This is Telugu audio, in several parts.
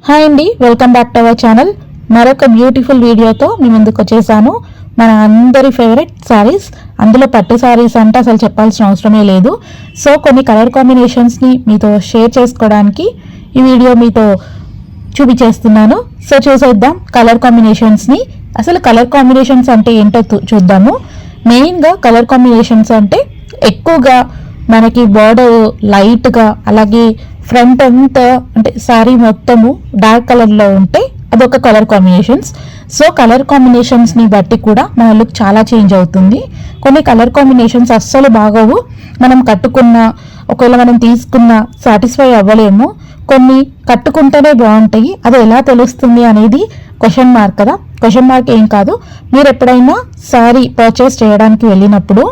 హాయ్ అండి, welcome back to our channel. మరొక బ్యూటిఫుల్ వీడియోతో మీ ముందుకు వచ్చేసాను. మన అందరి ఫేవరెట్ సారీస్, అందులో పట్టు సారీస్ అంటే అసలు చెప్పాల్సిన అవసరమే లేదు. సో కొన్ని కలర్ కాంబినేషన్స్ని మీతో షేర్ చేసుకోవడానికి ఈ వీడియో మీతో చూపించేస్తున్నాను. సో చూసేద్దాం కలర్ కాంబినేషన్స్ని. అసలు కలర్ కాంబినేషన్స్ అంటే ఏంటో చూద్దాము. మెయిన్గా కలర్ కాంబినేషన్స్ అంటే ఎక్కువగా మనకి బార్డర్ లైట్గా, అలాగే ఫ్రంట్ అంతా అంటే శారీ మొత్తము డార్క్ కలర్లో ఉంటే అదొక కలర్ కాంబినేషన్స్. సో కలర్ కాంబినేషన్స్ని బట్టి కూడా మన లుక్ చాలా చేంజ్ అవుతుంది. కొన్ని కలర్ కాంబినేషన్స్ అస్సలు బాగోవు, మనం కట్టుకున్న ఒకవేళ మనం తీసుకున్న సాటిస్ఫై అవ్వలేము. కొన్ని కట్టుకుంటేనే బాగుంటాయి, అది ఎలా తెలుస్తుంది అనేది క్వశ్చన్ మార్క్ కదా. క్వశ్చన్ మార్క్ ఏం కాదు, మీరు ఎప్పుడైనా శారీ పర్చేస్ చేయడానికి వెళ్ళినప్పుడు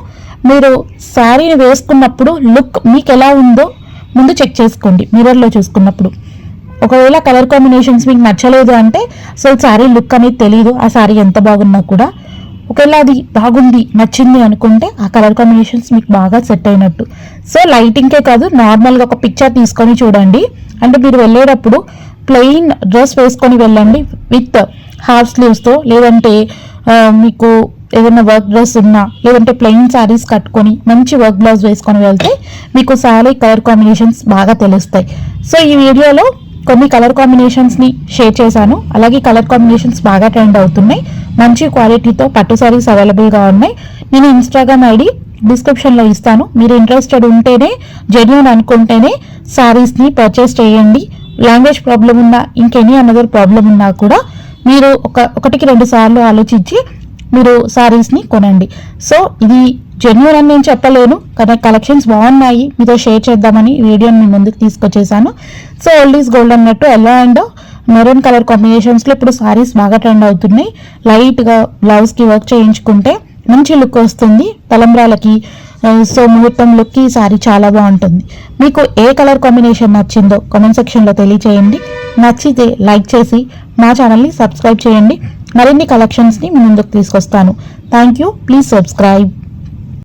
మీరు శారీని వేసుకున్నప్పుడు లుక్ మీకు ఎలా ఉందో ముందు చెక్ చేసుకోండి మిర్రర్లో చూసుకున్నప్పుడు. ఒకవేళ కలర్ కాంబినేషన్స్ మీకు నచ్చలేదు అంటే అసలు శారీ లుక్ అనేది తెలియదు, ఆ శారీ ఎంత బాగున్నా కూడా. ఒకవేళ అది బాగుంది, నచ్చింది అనుకుంటే ఆ కలర్ కాంబినేషన్స్ మీకు బాగా సెట్ అయినట్టు. సో లైటింగ్కే కాదు, నార్మల్గా ఒక పిక్చర్ తీసుకొని చూడండి. అంటే మీరు వెళ్ళేటప్పుడు ప్లెయిన్ డ్రెస్ వేసుకొని వెళ్ళండి విత్ హాఫ్ స్లీవ్స్తో, లేదంటే మీకు ఏదైనా వర్క్ డ్రెస్ ఉన్నా, లేదంటే ప్లెయిన్ శారీస్ కట్టుకొని మంచి వర్క్ బ్లౌజ్ వేసుకొని వెళ్తే మీకు శారీ కలర్ కాంబినేషన్స్ బాగా తెలుస్తాయి. సో ఈ వీడియోలో కొన్ని కలర్ కాంబినేషన్స్ని షేర్ చేశాను. అలాగే కలర్ కాంబినేషన్స్ బాగా ట్రెండ్ అవుతున్నాయి, మంచి క్వాలిటీతో పట్టు శారీస్ అవైలబుల్గా ఉన్నాయి. నేను ఇన్స్టాగ్రామ్ ఐడి డిస్క్రిప్షన్లో ఇస్తాను. మీరు ఇంట్రెస్టెడ్ ఉంటేనే, జెన్యూన్ అనుకుంటేనే శారీస్ని పర్చేస్ చేయండి. లాంగ్వేజ్ ప్రాబ్లం ఉన్నా, ఇంకెనీ అనదర్ ప్రాబ్లం ఉన్నా కూడా మీరు ఒకటికి 2 సార్లు ఆలోచించి మీరు శారీస్ని కొనండి. సో ఇది జెన్యూన్ అని నేను చెప్పలేను, కానీ కలెక్షన్స్ బాగున్నాయి, మీతో షేర్ చేద్దామని వీడియోని మీ ముందుకు తీసుకొచ్చేసాను. సో ఓల్డ్ ఈజ్ గోల్డ్ అన్నట్టు ఎల్లో అండ్ మెరూన్ కలర్ కాంబినేషన్స్లో ఇప్పుడు శారీస్ బాగా ట్రెండ్ అవుతున్నాయి. లైట్గా బ్లౌజ్కి వర్క్ చేయించుకుంటే మంచి లుక్ వస్తుంది తలంబ్రాలకి. సో ముహూర్తం లుక్కి ఈ శారీ చాలా బాగుంటుంది. మీకు ఏ కలర్ కాంబినేషన్ నచ్చిందో కామెంట్ సెక్షన్లో తెలియచేయండి. నచ్చితే లైక్ చేసి మా ఛానల్ని సబ్స్క్రైబ్ చేయండి. మరిన్ని కలెక్షన్స్ని మీ ముందుకు తీసుకొస్తాను. Thank you, please subscribe.